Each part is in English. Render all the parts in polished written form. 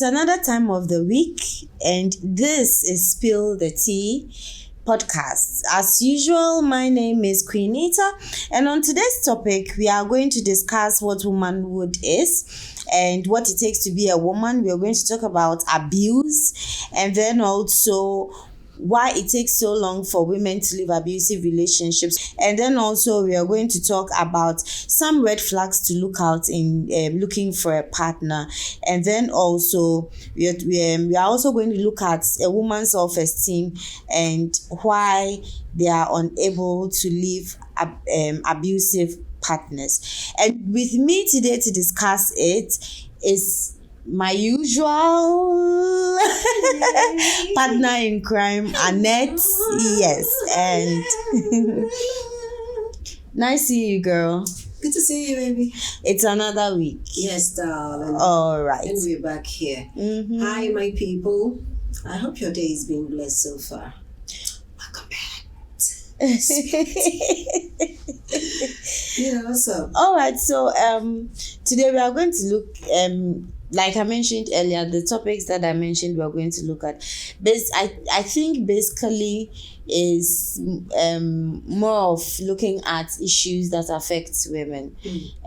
It's another time of the week, and this is Spill the Tea podcast. As usual, my name is Queen Nita, and on today's topic, we are going to discuss what womanhood is and what it takes to be a woman. We are going to talk about abuse, and then also why it takes so long for women to leave abusive relationships, and then also we are going to talk about some red flags to look out in looking for a partner, and then also we are also going to look at a woman's self-esteem and why they are unable to leave abusive partners. And with me today to discuss it is my usual partner in crime, Annette. Yes, and nice seeing you, girl. Good to see you, baby. It's another week. Yes, darling. All right. And we're back here. Mm-hmm. Hi, my people. I hope your day is being blessed so far. Welcome back. What's up? All right. So today we are going to look like I mentioned earlier, the topics that I mentioned we are going to look at. I think basically is more of looking at issues that affect women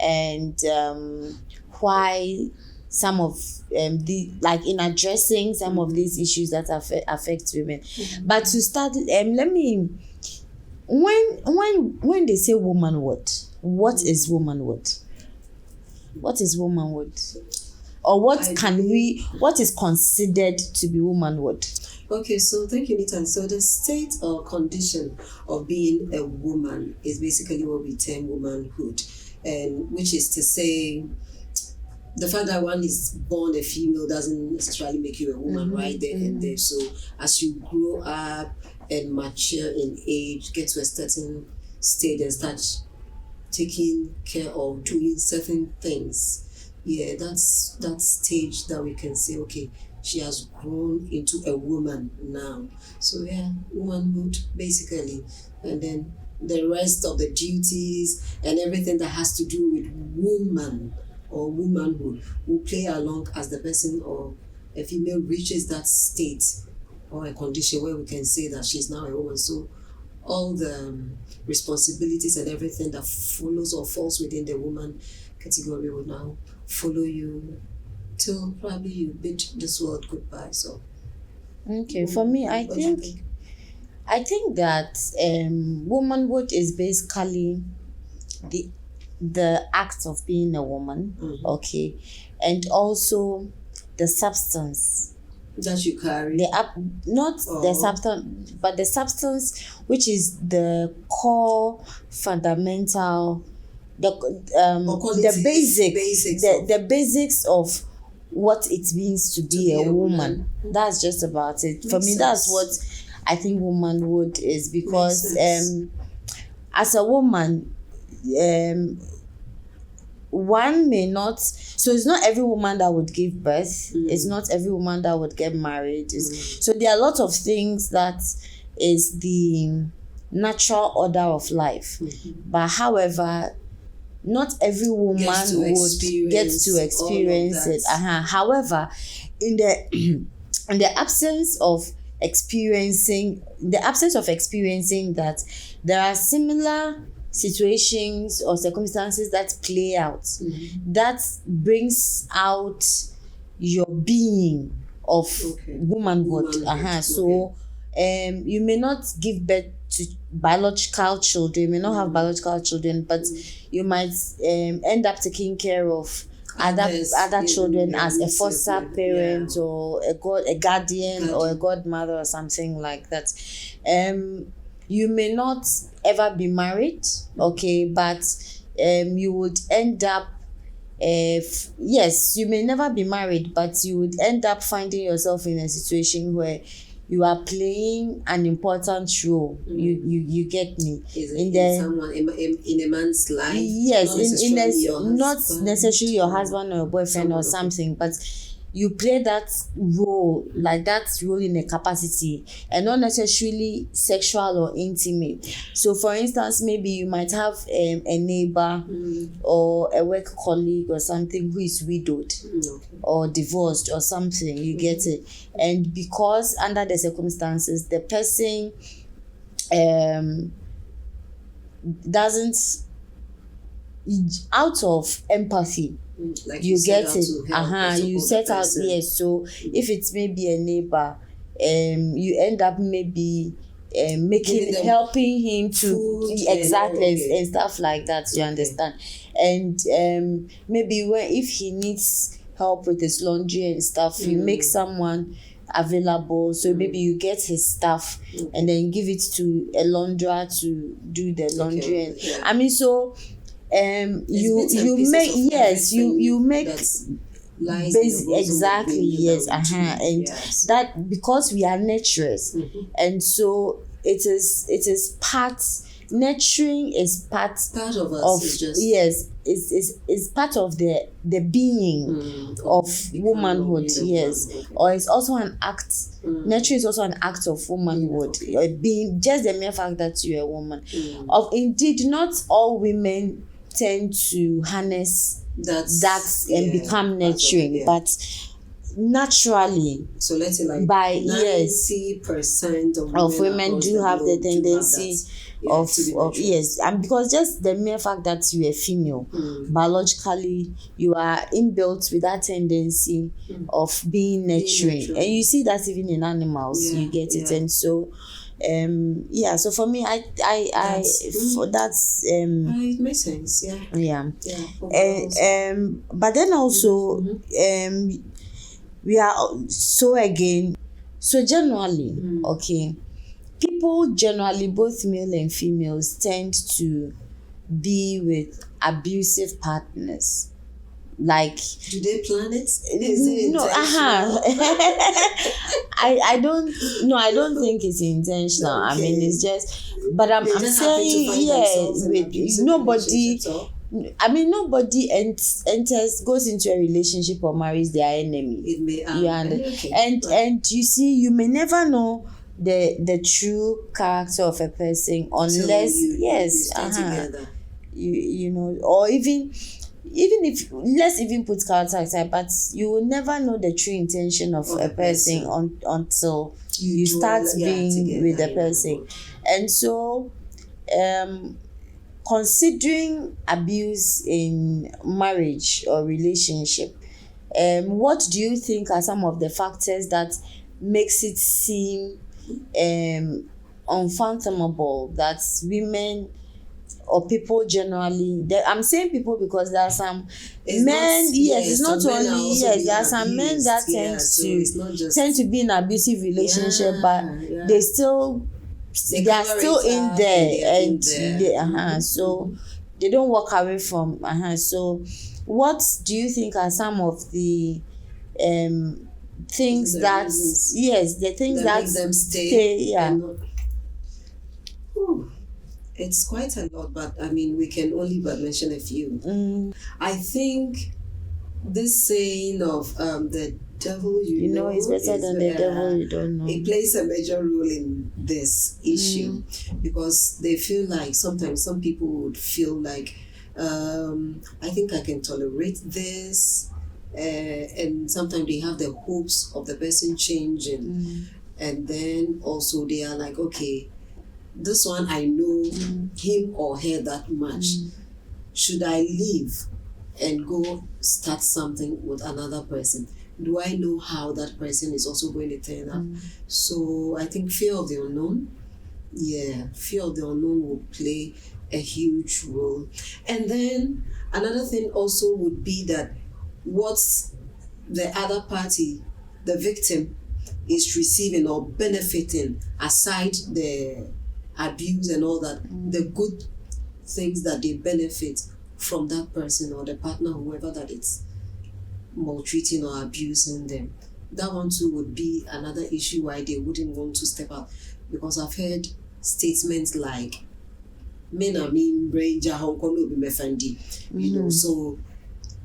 and why some of in addressing some of these issues that affect women. But to start, let me, when they say womanhood, what is womanhood? What is womanhood? Or what is considered to be womanhood? Okay, so thank you, Nita. So the state or condition of being a woman is basically what we term womanhood, and which is to say, the fact that one is born a female doesn't necessarily make you a woman right there and there. So as you grow up and mature in age, get to a certain stage and start taking care of doing certain things, that's that stage that we can say, okay, she has grown into a woman now. So womanhood basically, and then the rest of the duties and everything that has to do with woman or womanhood will play along as the person or a female reaches that state or a condition where we can say that she's now a woman. So all the responsibilities and everything that follows or falls within the woman category will now follow you till probably you bid this world goodbye. So okay, for me, I think that womanhood is basically the act of being a woman, okay, and also the substance that you carry. The substance, but the substance which is the core fundamental, the basics of what it means to be a woman. That's just about it. For me, that's what I think womanhood is, because as a woman, one may not, so it's not every woman that would give birth, it's not every woman that would get married. So there are a lot of things that is the natural order of life, but however, not every woman would get to experience it. However, in the absence of experiencing that, there are similar situations or circumstances that play out that brings out your being of womanhood. So you may not give birth to biological children, you may not have biological children, but you might end up taking care of other children as a foster parent or a guardian or a godmother or something like that. You may not ever be married, okay, but you would end up you may never be married, but you would end up finding yourself in a situation where you are playing an important role. You get me? In a man's life? Yes, not necessarily your husband or your boyfriend or something, but you play that role, like that role in a capacity, and not necessarily sexual or intimate. So for instance, maybe you might have a neighbor or a work colleague or something who is widowed or divorced or something, you get it. And because under the circumstances the person doesn't, out of empathy, like you get it, you set out, person. yes. So if it's maybe a neighbor, you end up maybe helping him to exactly and stuff like that, you understand. And maybe if he needs help with his laundry and stuff, you make someone available, so maybe you get his stuff and then give it to a launderer to do the laundry. And I mean, so you make, yes, you make exactly, yes, and that, because we are nurturers, and so it is part, nurturing is part of us, is part of the being of womanhood, yes. Or it's also an act, nurturing is also an act of womanhood, being just the mere fact that you're a woman. Of indeed, not all women tend to harness that and become nurturing, but naturally, so let's say like by 90% of women do have the tendency of yes, and because just the mere fact that you are female, biologically you are inbuilt with that tendency of being nurturing. And you see that even in animals, you get it. And so so for me, that's it makes sense. But then also we are so again, so generally, people generally, both male and females, tend to be with abusive partners. Like, do they plan it? I don't think it's intentional. I mean, it's just, but I'm saying, with nobody. I mean, nobody goes into a relationship or marries their enemy. It may and you see, you may never know the true character of a person unless you stay together. You know, or even if, let's even put character aside, but you will never know the true intention of a person until you start being with the person. And so considering abuse in marriage or relationship, what do you think are some of the factors that makes it seem unfathomable that women or people generally, I'm saying people because there are some men, it's not only, there are some men that tend to be in an abusive relationship, but they are still in there, and so they don't walk away from. So what do you think are some of the things that make them stay? It's quite a lot, but I mean, we can only but mention a few. I think this saying of the devil you know is better than the devil you don't know. It plays a major role in this issue, because they feel like sometimes some people would feel like, I think I can tolerate this, and sometimes they have the hopes of the person changing, and then also they are like, okay, this one I know him or her that much. Should I leave and go start something with another person? Do I know how that person is also going to turn up? So I think fear of the unknown. Fear of the unknown will play a huge role. And then another thing also would be that what's the other party, the victim, is receiving or benefiting aside the abuse and all that, the good things that they benefit from that person or the partner, whoever that it's maltreating or abusing them. That one too would be another issue why they wouldn't want to step out, because I've heard statements like, men are mean, brain, you know, so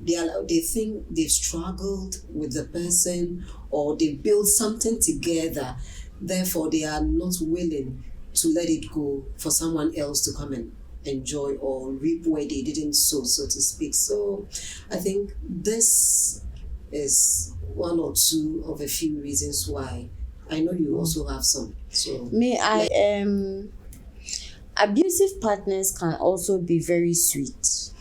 they think they've struggled with the person, or they built something together, therefore they are not willing to let it go for someone else to come and enjoy or reap where they didn't sow, so to speak. So I think this is one or two of a few reasons why. I know you also have some. So abusive partners can also be very sweet.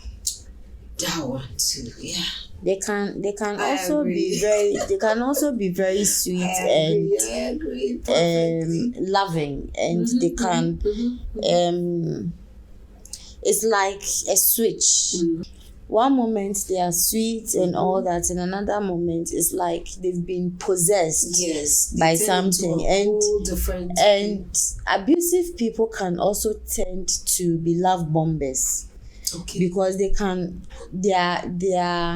That one too, yeah. They can also be very sweet and loving, and they can it's like a switch. One moment they are sweet and all that, and another moment it's like they've been possessed by something. And abusive people can also tend to be love bombers. Okay. Because they are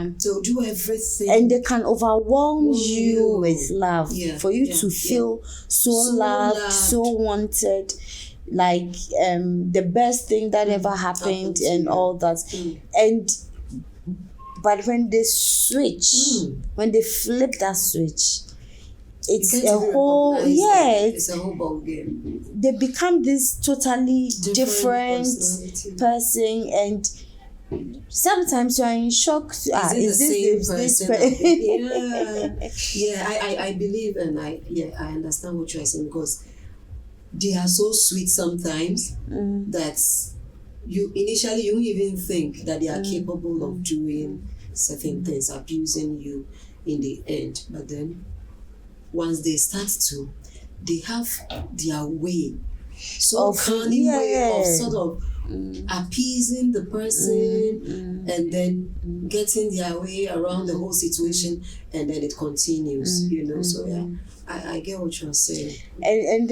they'll do everything, and they can overwhelm you with love for you to feel so loved, so wanted, like the best thing that ever happened and all that. But when they switch, when they flip that switch, it's a whole ball game. They become this totally different person, and sometimes you are in shock. Is this the same person? I believe, and I understand what you are saying, because they are so sweet sometimes that you initially you don't even think that they are capable of doing certain things, abusing you in the end. But then once they start to, they have their way, cunning way of sort of appeasing the person and then getting their way around the whole situation, and then it continues, So I get what you're saying. And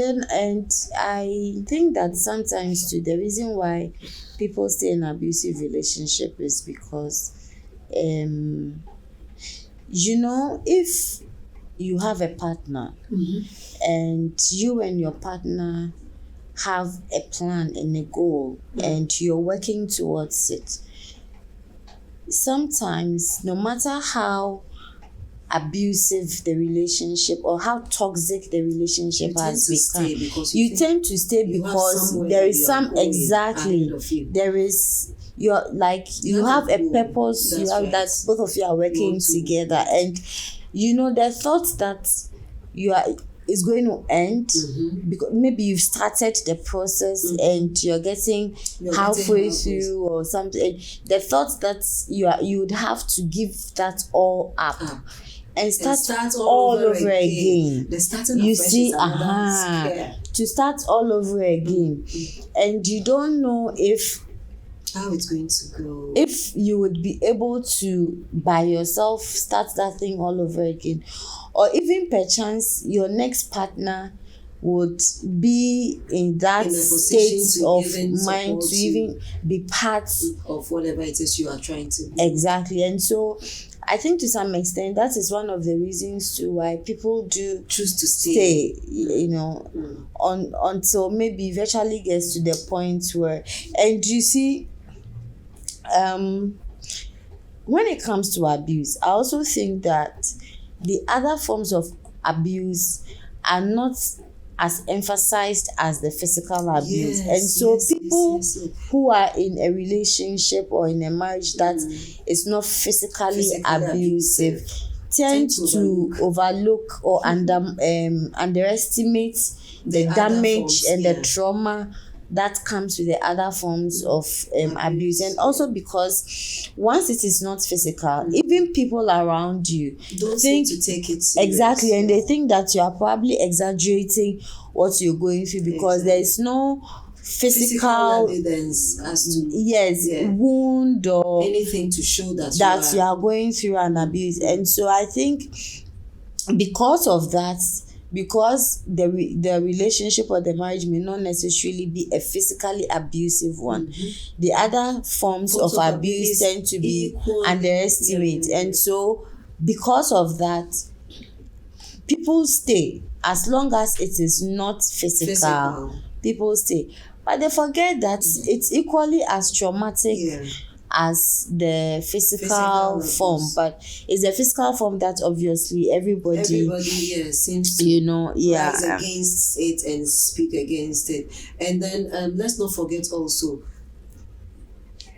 I think that sometimes too, the reason why people stay in abusive relationship is because if you have a partner and you and your partner have a plan and a goal and you're working towards it, sometimes no matter how abusive the relationship or how toxic the relationship has become, you tend to stay because there is there is you have a purpose. You have that both of you are working together, and the thought that is going to end because maybe you've started the process and you're getting halfway through or something. The thought that you would have to give that all up and start all over again. You see, to start all over again, and you don't know how it's going to go, if you would be able to by yourself start that thing all over again, or even perchance your next partner would be in that state of mind to even be part of whatever it is you are trying to do. Exactly. And so I think to some extent that is one of the reasons too why people do choose to stay until maybe eventually gets to the point where, and you see, when it comes to abuse, I also think that the other forms of abuse are not as emphasized as the physical abuse. People who are in a relationship or in a marriage that is not physically abusive tend to overlook or underestimate the damage and the trauma that comes with the other forms of abuse. And also because once it is not physical, even people around you don't think to take it serious. Exactly, and they think that you are probably exaggerating what you're going through because there is no physical evidence as to wound or anything to show that you are going through an abuse. And so I think because of that, because the relationship or the marriage may not necessarily be a physically abusive one, the other forms of abuse tend to be underestimated. And so because of that, people stay as long as it is not physical. People stay, but they forget that it's equally as traumatic as the physical Physical form, abuse. but it's a physical form that obviously everybody seems to rise against it and speak against it. And then let's not forget also,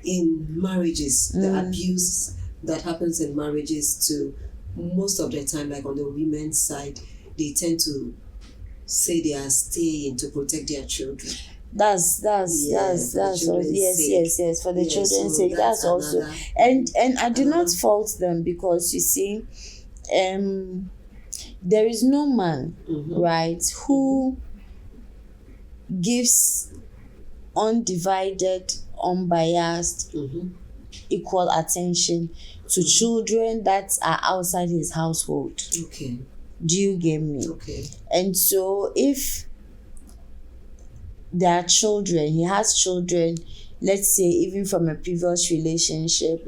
in marriages, the abuse that happens in marriages too, most of the time, like on the women's side, they tend to say they are staying to protect their children. That's for the children's sake. That's also, and I do not fault them, because you see, there is no man, right, who gives undivided, unbiased, equal attention to children that are outside his household. Okay. Do you get me? Okay. And so if there are children, he has children, let's say even from a previous relationship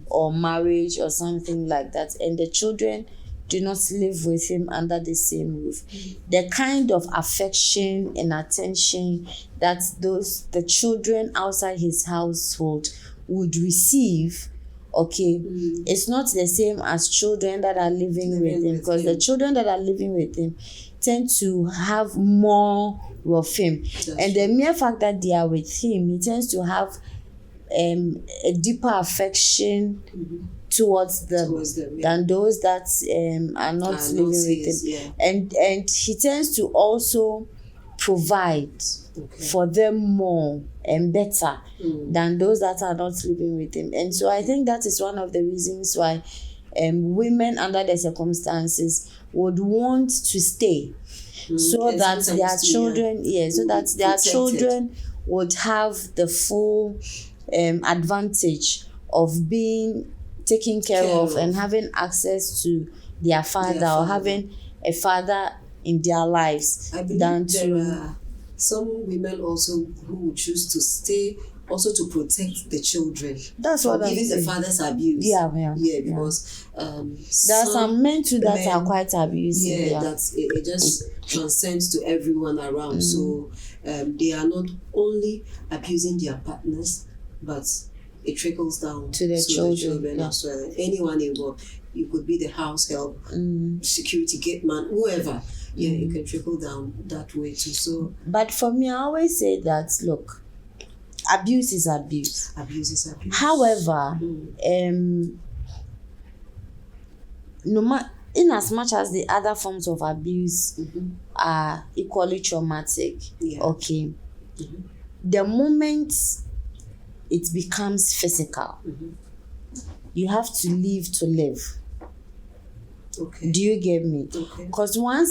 or marriage or something like that, and the children do not live with him under the same roof, the kind of affection and attention that the children outside his household would receive, it's not the same as children that are living with him, because the children that are living with him tend to have more of him. And the mere fact that they are with him, he tends to have a deeper affection towards them than those that are not living with him. And he tends to also provide for them more and better than those that are not living with him. And so I think that is one of the reasons why women under the circumstances would want to stay, so that their children children would have the full advantage of being taken care of and having access to their father, or having a father in their lives. I believe there are some women also who would choose to stay also to protect the children. That's what I'm saying. Even the father's abuse. Because there are some men too that are quite abusive. That it just transcends to everyone around. So they are not only abusing their partners, but it trickles down to the children as well. Anyone involved. You could be the house help, security gate man, whoever. It can trickle down that way too. So, but for me, I always say that, look, abuse is abuse. Abuse is abuse. However, in as much as the other forms of abuse are equally traumatic, the moment it becomes physical, you have to live to live. Okay. Do you get me? Okay. Because when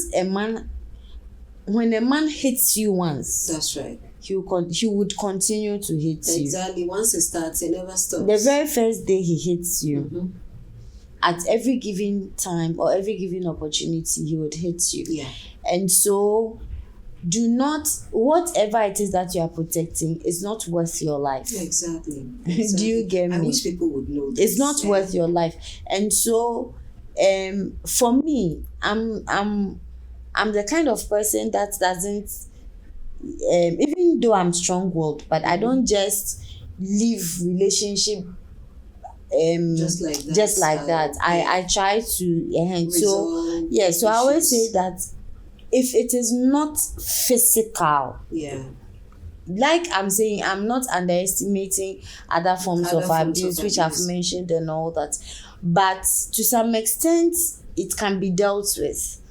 a man hits you once, that's right, he would continue to hit you. Exactly. Once it starts, it never stops. The very first day he hits you, at every given time or every given opportunity, he would hit you. Yeah. And so, do not, whatever it is that you are protecting is not worth your life. Exactly. Do you get me? I wish people would know this. It's not worth your life. And so, for me, I'm the kind of person that doesn't, even though I'm strong-willed, but I don't just leave relationship just like that. I try to so I always say that if it is not physical, like I'm saying, I'm not underestimating other forms of abuse which I've mentioned and all that, but to some extent it can be dealt with.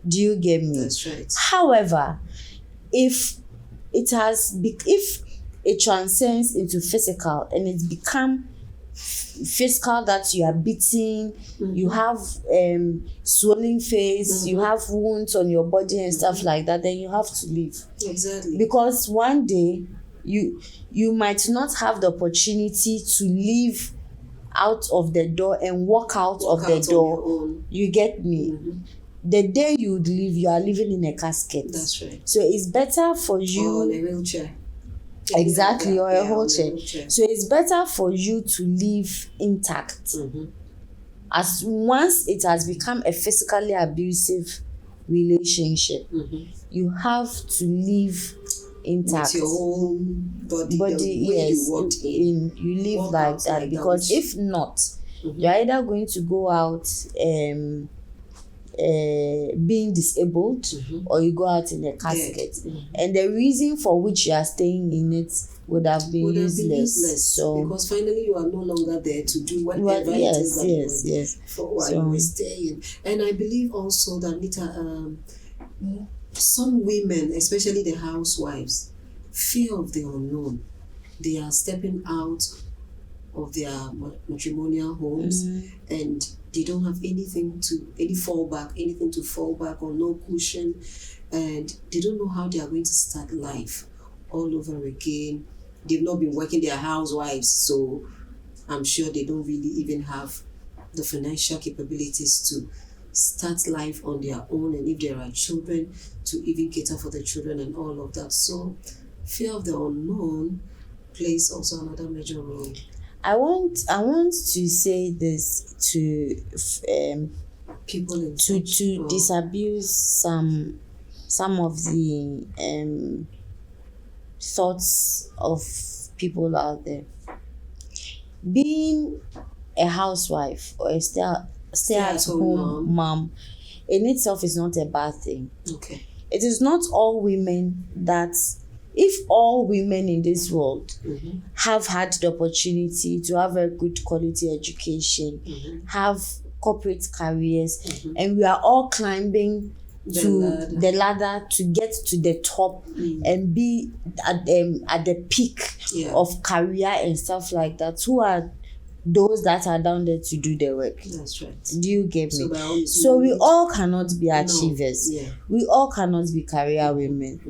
Do you get me? That's right. However, if it transcends into physical and it's become physical, that you are beating, you have swollen face, you have wounds on your body and stuff like that, then you have to leave. Exactly. Because one day you might not have the opportunity to leave out of the door and walk out of the door. You get me? The day you would leave, you are living in a casket. That's right. So it's better for you, or on a wheelchair. Exactly, or a wheelchair. So it's better for you to live intact. As once it has become a physically abusive relationship, you have to live intact. With your whole body the way yes, you walked in. You live Walk like out that, because if not, you're either going to go out being disabled, or you go out in a casket, and the reason for which you are staying in it would have been useless. So because finally you are no longer there to do whatever it is that for why you were staying. And I believe also that Nita, some women, especially the housewives, fear of the unknown. They are stepping out of their matrimonial homes, and they don't have any fallback, to fall back on, no cushion, and they don't know how they are going to start life all over again. They've not been working, their housewives, so I'm sure they don't really even have the financial capabilities to start life on their own, and if there are children, to even cater for the children and all of that. So fear of the unknown plays also another major role. I want to say this to people in to disabuse some of the thoughts of people out there. Being a housewife or a stay-at-home mom in itself is not a bad thing. Okay. It is not all women that, if all women in this world have had the opportunity to have a good quality education, have corporate careers, and we are all climbing the ladder to get to the top and be at the peak of career and stuff like that, who are those that are down there to do the work? That's right. Do you get me? So we all cannot be achievers. We all cannot be career women.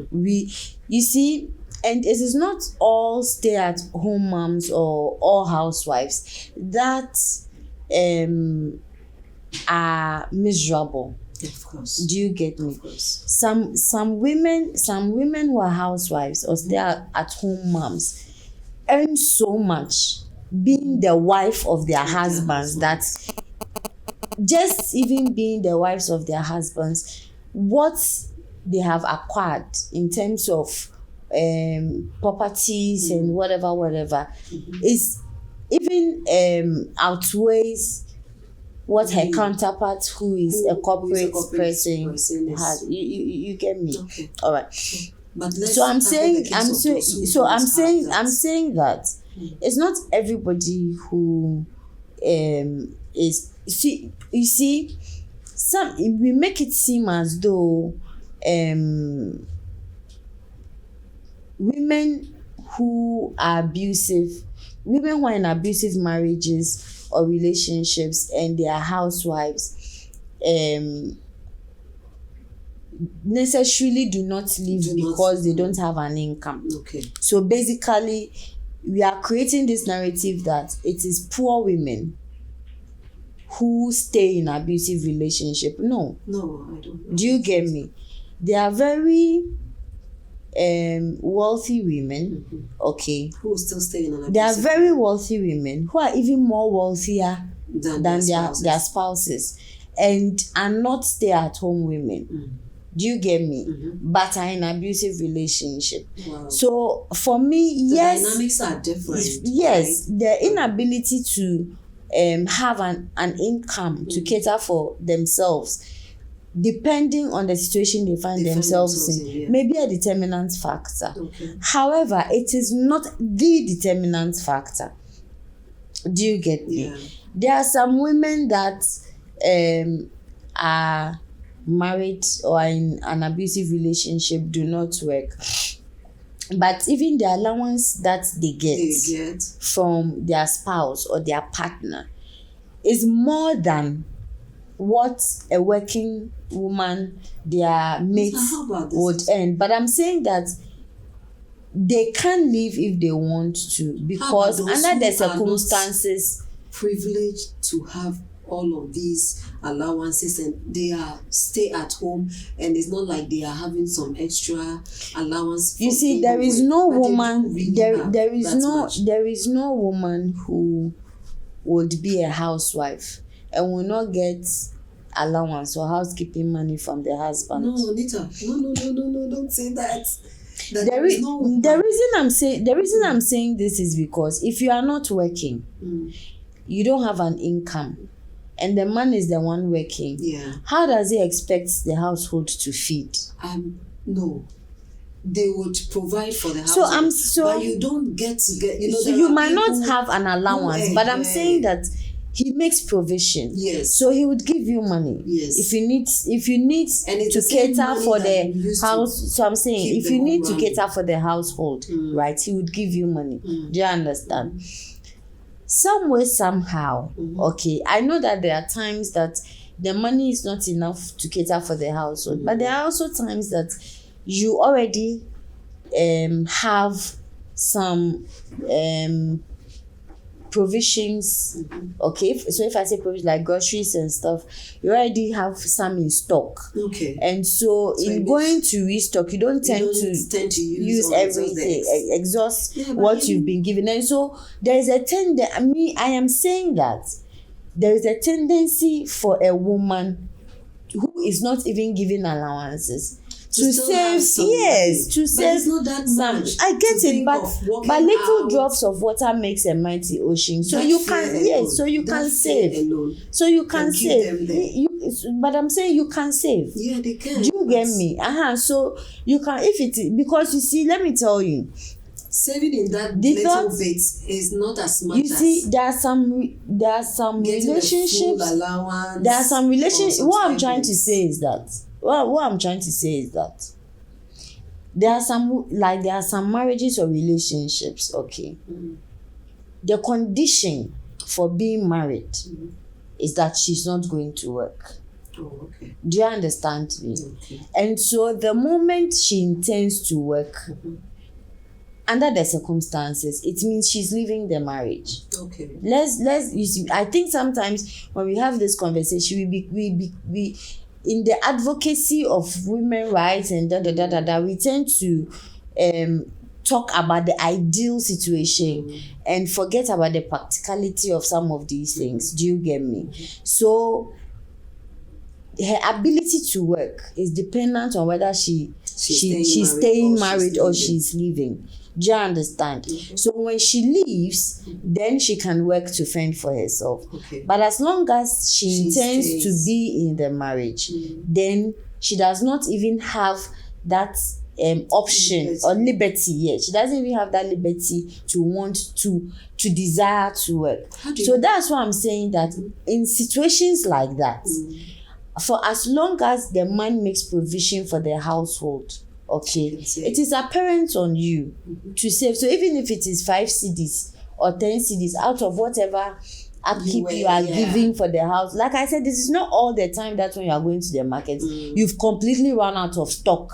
You see, and it is not all stay-at-home moms or all housewives that are miserable. Of course. Do you get me? Of course. Some women who are housewives or stay-at-home moms earn so much being the wife of their husbands, that just even being the wives of their husbands, what they have acquired in terms of properties and whatever is even outweighs what her counterpart, who is a corporate person has. You get me? Okay. All right. But So I'm saying that it's not everybody who is. You see, we make it seem as though women who are in abusive marriages or relationships, and they are housewives, necessarily do not live because they don't have an income. Okay. So basically, we are creating this narrative that it is poor women who stay in abusive relationship. No, I don't know. Do you get me? They are very wealthy women, okay, who still stay in an abusive. They are very wealthy women who are even more wealthier than their spouses, and are not stay-at-home women. Do you get me? But are in abusive relationship. Wow. So for me, the yes, dynamics are different. Yes, right? the inability to have an income to cater for themselves, depending on the situation they find themselves in, may be a determinant factor. Okay. However, it is not the determinant factor. Do you get me? Yeah. There are some women that are married or in an abusive relationship, do not work, but even the allowance that they get from their spouse or their partner is more than what a working woman, their mate, would earn. But I'm saying that they can leave if they want to, because under the circumstances, privileged to have all of these allowances, and they are stay at home, and it's not like they are having some extra allowance. You see, there is no woman, there is no woman who would be a housewife and will not get allowance or housekeeping money from the husband. No, Nita, no, don't say that. That there is no woman. The reason I'm saying this is because if you are not working, you don't have an income, and the man is the one working. Yeah. How does he expect the household to feed? No. They would provide for the household. But you don't get So you might not have an allowance, but I'm saying that he makes provision. Yes. So he would give you money. Yes. If you need to cater for the house. So I'm saying if you need to cater for the household, right, he would give you money. Do you understand? Some way, somehow, okay. I know that there are times that the money is not enough to cater for the household, but there are also times that you already have some provisions. Okay, so if I say provisions like groceries and stuff, you already have some in stock. Okay. And so in going to restock, you don't tend to use everything, exhaust what you've been given. And so there is a tendency. I am saying that there is a tendency for a woman who is not even given allowances to save, to save not that some. much. I get it, but little drops of water makes a mighty ocean. So you can, so you can save. So you can save. But I'm saying you can save. Yeah, they can. Do you get me? So you can, if it is, because you see, let me tell you, saving in that little bit is not as much. You see, there are some relationships. Allowance, there are some relationships. What I'm trying to say is that. What I'm trying to say is that there are some marriages or relationships, okay. The condition for being married is that she's not going to work. Oh, okay. Do you understand me? Okay. And so the moment she intends to work, under the circumstances, it means she's leaving the marriage. Okay. Let's you see, I think sometimes when we have this conversation, we in the advocacy of women's rights and we tend to talk about the ideal situation and forget about the practicality of some of these things. Do you get me? So her ability to work is dependent on whether she's staying married or she's leaving. Do you understand? So when she leaves, then she can work to fend for herself. Okay. But as long as she intends to be in the marriage, then she does not even have that option or liberty yet. She doesn't even have that liberty to want to desire to work. So that's why I'm saying that in situations like that, for as long as the man makes provision for the household, okay, it is apparent on you to save. So even if it is 5 cedis or 10 cedis out of whatever upkeep you are giving for the house, like I said, this is not all the time that when you are going to the market, you've completely run out of stock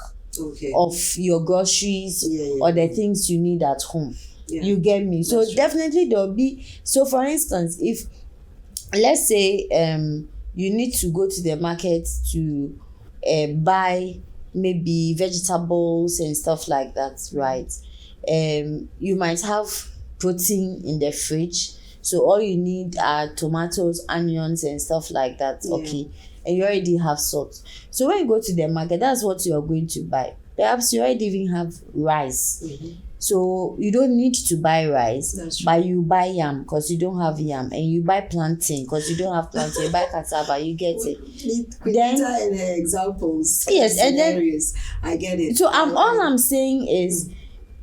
of your groceries or the things you need at home. You get me? So definitely there will be. So for instance, if let's say you need to go to the market to buy maybe vegetables and stuff like that, right? You might have protein in the fridge, so all you need are tomatoes, onions and stuff like that, okay? And you already have salt. So when you go to the market, that's what you are going to buy. Perhaps you already even have rice. So you don't need to buy rice, but you buy yam because you don't have yam, and you buy plantain because you don't have plantain. You buy cassava, you get it. Then and her examples. Yes, and then I get it. So all I'm saying is,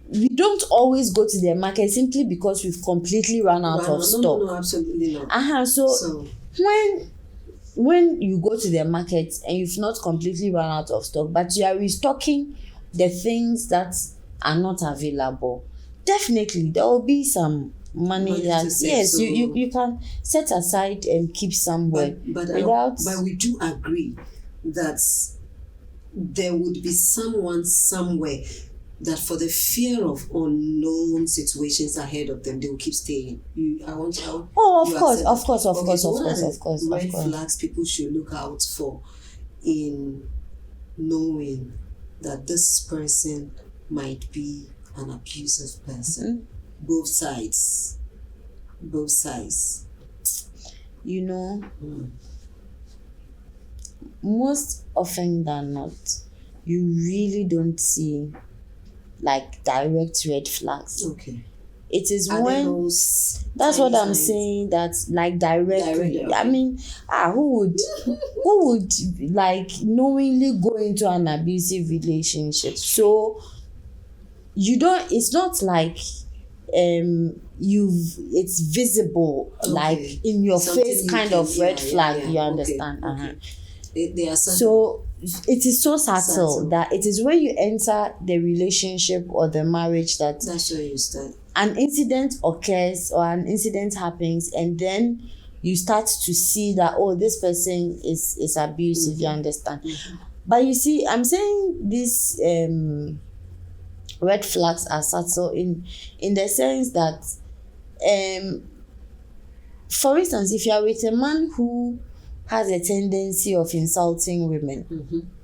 we don't always go to the market simply because we've completely run out of stock. No, absolutely not. So when you go to the market and you've not completely run out of stock, but you are restocking the things that are not available, definitely there will be some money that you can set aside and keep somewhere. But we do agree that there would be someone somewhere that for the fear of unknown situations ahead of them, they will keep staying. Of course. Red flags people should look out for in knowing that this person might be an abusive person. Both sides. You know, most often than not, you really don't see like direct red flags. Okay. It is Are there when those that's what tiny I'm signs? saying. That's like direct. Direct, I okay. mean, who would like knowingly go into an abusive relationship? So you don't. It's not like it's visible, Okay. like in your Something face, you kind can- of red flag. yeah. You understand? Okay. They are subtle. So it is so subtle Subtle. that it is when you enter the relationship or the marriage that That's where you start. an incident occurs or an incident happens, and then you start to see that, oh, this person is abusive. You understand? But you see, I'm saying these red flags are subtle in the sense that for instance, if you are with a man who has a tendency of insulting women,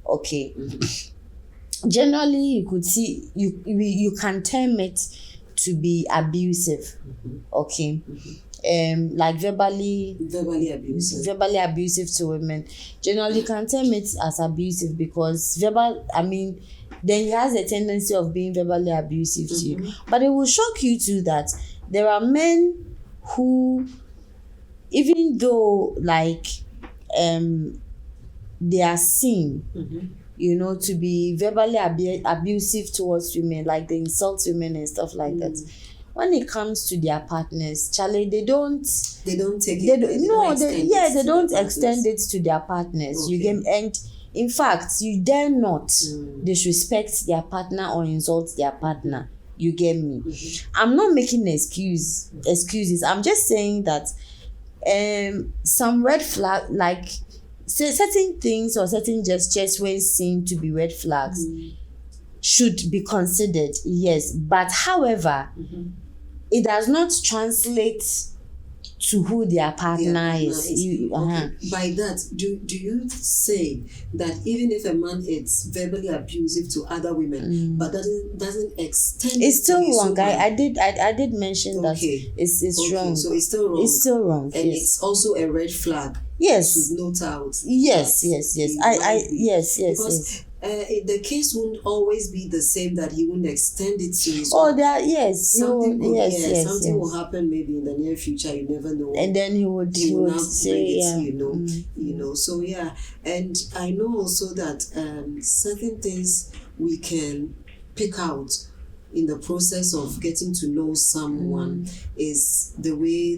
okay, generally you could see you can term it to be abusive, okay, like verbally abusive to women. Generally you can term it as abusive because then he has a tendency of being verbally abusive to you. But it will shock you too that there are men who, even though like they are seen to be verbally abusive towards women, like they insult women and stuff like that, when it comes to their partners, Charlie, they don't take it. They don't extend it to their partners. Okay. You get, and in fact, you dare not disrespect their partner or insult their partner. You get me? I'm not making excuses. I'm just saying that some red flag, like certain things or certain gestures when seen to be red flags should be considered, yes. But however, it does not translate to who their partner is. Okay. By that, do you say that even if a man is verbally abusive to other women, but doesn't extend it's still wrong? woman? I did mention that it's wrong. So it's still wrong. It's still wrong. And it's also a red flag. Yes. To note out. Yes. Yes. Because the case won't always be the same, that he won't extend it to his something will happen maybe in the near future, you never know, and then he would say so and I know also that certain things we can pick out in the process of getting to know someone is the way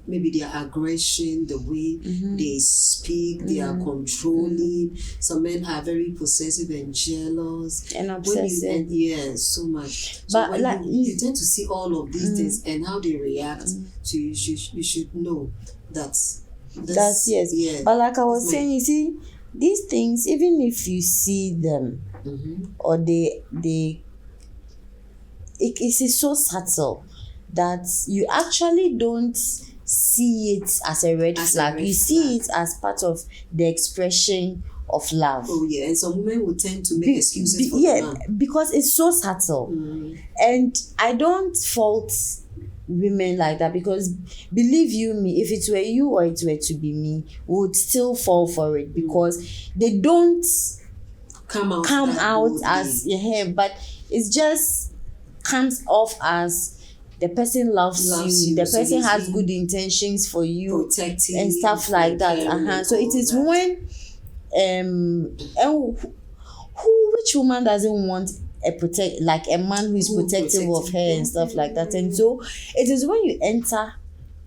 maybe their aggression, the way they speak, they are controlling. Some men are very possessive and jealous. And obsessive. So much. But when like you tend to see all of these things and how they react to you, you should know that. That's yes. Yeah, but like I was saying, you see, these things, even if you see them or it is so subtle that you actually don't see it as a red flag. You see it as part of the expression of love. Oh yeah, and some women will tend to make excuses for the man. Because it's so subtle. And I don't fault women like that, because believe you me, if it were you or it were to be me, we would still fall for it, because they don't come out as but it's just comes off as the person loves you, the person has good intentions for you, protective and stuff like that. So it is when which woman doesn't want a man who is protective of her and stuff like that. And so it is when you enter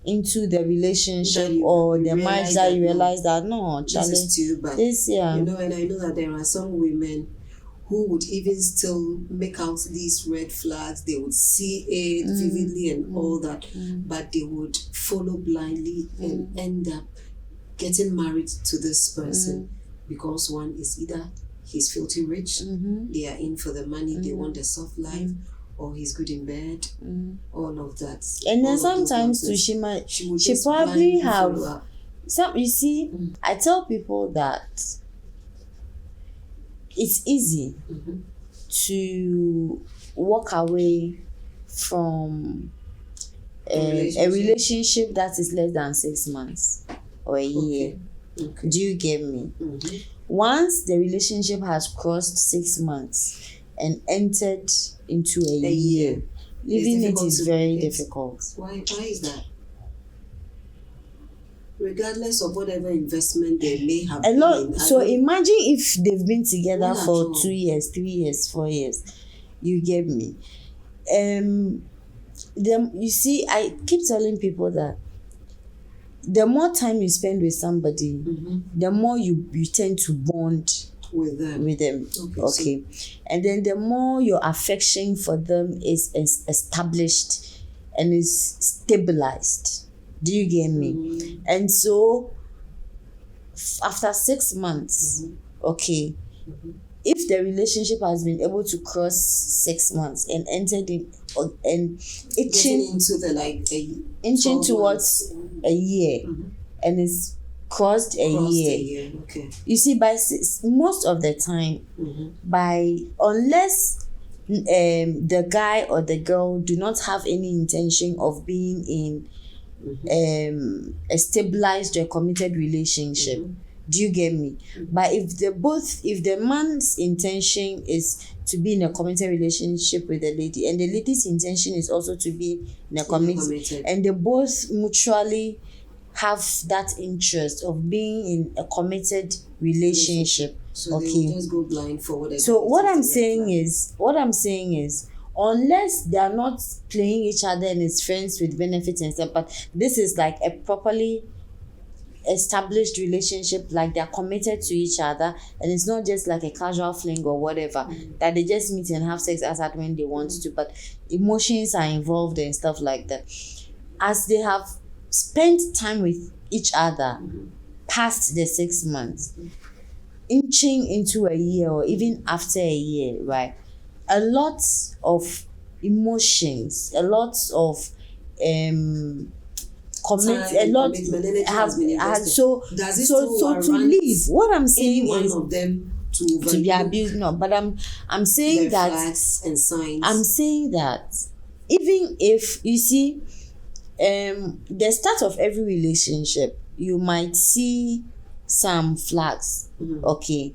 into the relationship or the marriage that you realize that no, Charlie, this is too bad. And I know that there are some women who would even still make out these red flags. They would see it vividly and all that, but they would follow blindly and end up getting married to this person because one is either he's filthy rich, they are in for the money, they want a soft life, or he's good in bed, all of that. And then sometimes too, she probably have some. You see, I tell people that it's easy to walk away from a relationship that is less than 6 months or a year. Do you get me? Once the relationship has crossed 6 months and entered into a year. Leaving it is very difficult. Why is that? Regardless of whatever investment they may have a lot. So in, imagine if they've been together for all. 2 years, 3 years, 4 years. You get me? You see, I keep telling people that the more time you spend with somebody, the more you tend to bond with them. Okay. And then the more your affection for them is established and is stabilized. Do you get me? And so after 6 months, okay, if the relationship has been able to cross 6 months and entered in and inching into towards a year, and it's crossed a year. Okay. You see, by most of the time, unless the guy or the girl do not have any intention of being in a stabilized or committed relationship. Do you get me? But if the man's intention is to be in a committed relationship with the lady, and the lady's intention is also to be in a committed, and they both mutually have that interest of being in a committed relationship. So they will just go blind for whatever. So what I'm saying is, unless they are not playing each other and as friends with benefits and stuff, but this is like a properly established relationship, like they're committed to each other, and it's not just like a casual fling or whatever, that they just meet and have sex as at when they want to, but emotions are involved and stuff like that. As they have spent time with each other past the 6 months, inching into a year or even after a year, right? A lot of emotions, a lot of to leave. What I'm saying is of them to be abused. No, but I'm saying that flags and signs. I'm saying that even if you see the start of every relationship, you might see some flags, okay,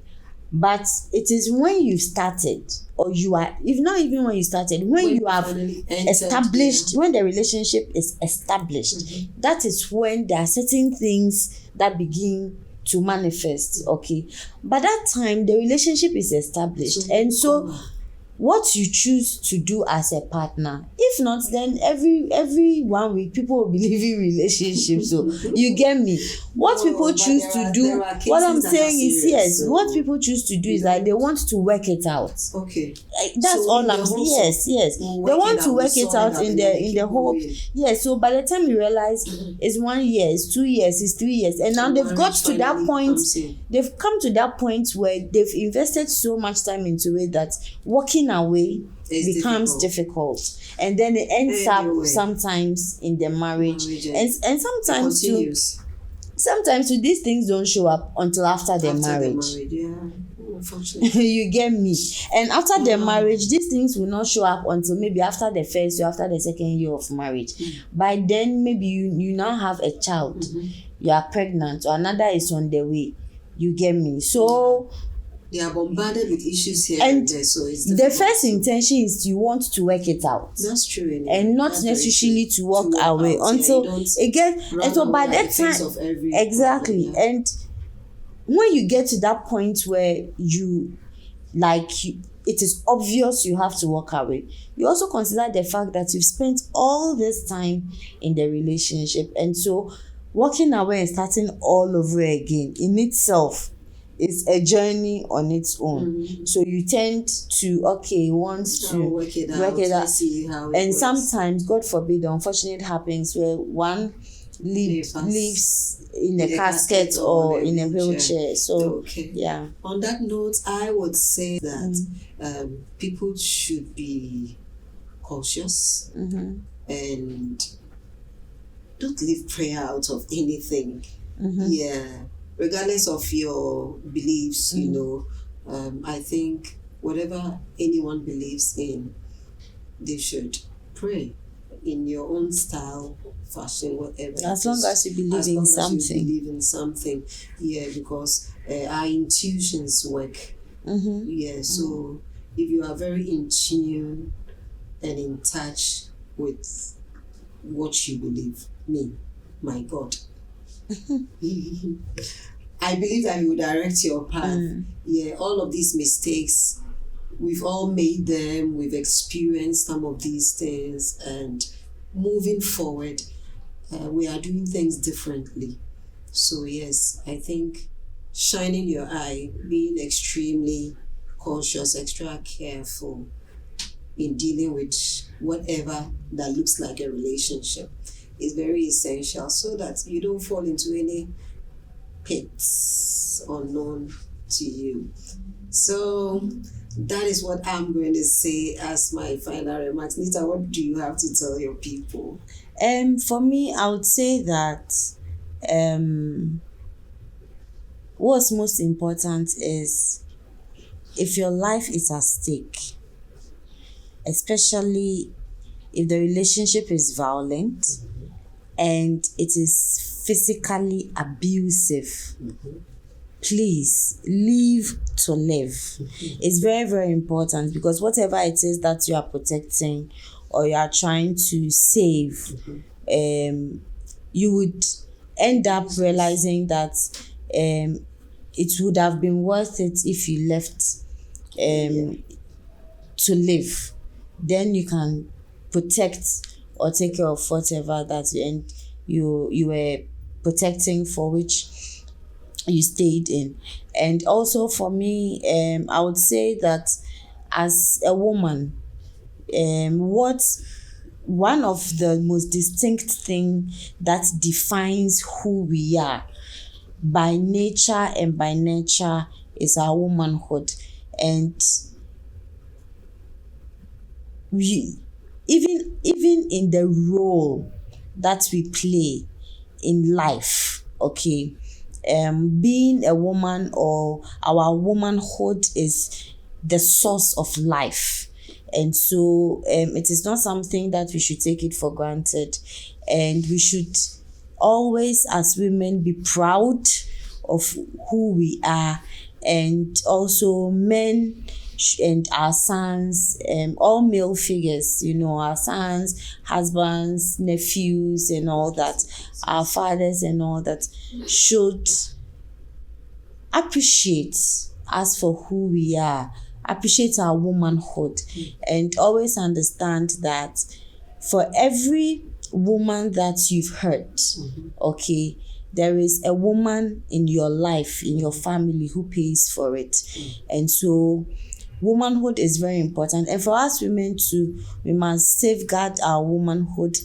but it is when you started, or you are, if not even when you started, when you have established, when the relationship is established, that is when there are certain things that begin to manifest, okay. By that time, the relationship is established, and so what you choose to do as a partner, if not, then every 1 week people will be leaving relationships. So you get me? What people choose to do, what I'm saying is, yes, what people choose to do is like they want to work it out. Okay, that's so all I'm saying. Yes, they want to work it out in the whole. Yes, so by the time you realize it's 1 year, it's 2 years, it's 3 years, and now they've got to that point. They've come to that point where they've invested so much time into it that walking away becomes difficult, and then it ends up sometimes in the marriage. And sometimes too, these things don't show up until after the marriage. Unfortunately. You get me? And after the marriage, these things will not show up until maybe after the first or after the second year of marriage. By then, maybe you now have a child, you are pregnant, or another is on the way. You get me? So they are bombarded with issues here and there, so it's the first intention is you want to work it out. That's true, and not necessarily to walk away until it gets. And so by that time, exactly. Problem, and when you get to that point where it is obvious you have to walk away, you also consider the fact that you've spent all this time in the relationship, and so walking away and starting all over again in itself is a journey on its own. So you tend to work it out, see how and works. Sometimes, God forbid, the unfortunate happens where one lives in a casket or in a wheelchair. So yeah. On that note, I would say that people should be cautious and don't leave prayer out of anything. Regardless of your beliefs, I think whatever anyone believes in, they should pray in your own style, fashion, whatever. As long as you believe in something. Yeah, because our intuitions work. So if you are very in tune and in touch with what you believe, my God, I believe that He will direct your path. Yeah, all of these mistakes, we've all made them, we've experienced some of these things, and moving forward, we are doing things differently. So yes, I think shining your eye, being extremely cautious, extra careful in dealing with whatever that looks like a relationship is very essential, so that you don't fall into any pits unknown to you. So that is what I'm going to say as my final remarks. Nita, what do you have to tell your people? For me, I would say that what's most important is, if your life is at stake, especially if the relationship is violent and it is physically abusive, please leave to live. It's very, very important, because whatever it is that you are protecting or you are trying to save, you would end up realizing that it would have been worth it if you left to live. Then you can protect or take care of whatever that you were protecting, for which you stayed in. And also for me, I would say that as a woman, one of the most distinct thing that defines who we are by nature and by nurture is our womanhood. And we even in the role that we play in life, okay, being a woman, or our womanhood, is the source of life. And so it is not something that we should take it for granted, and we should always, as women, be proud of who we are. And also men and our sons, all male figures, our sons, husbands, nephews, and all that, our fathers and all that, should appreciate us for who we are, appreciate our womanhood, and always understand that for every woman that you've hurt, okay, there is a woman in your life, in your family, who pays for it. And so womanhood is very important. And for us women too, we must safeguard our womanhood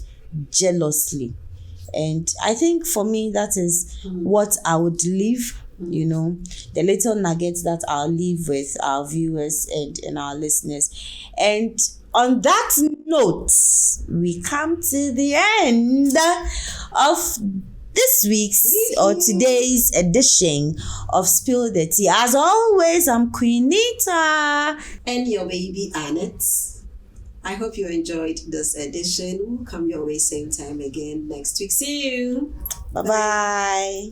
jealously. And I think for me, that is what I would leave, the little nuggets that I'll leave with our viewers and our listeners. And on that note, we come to the end of this week's or today's edition of Spill the Tea. As always, I'm Queen Nita. And your baby Annette. I hope you enjoyed this edition. We'll come your way same time again next week. See you. Bye-bye.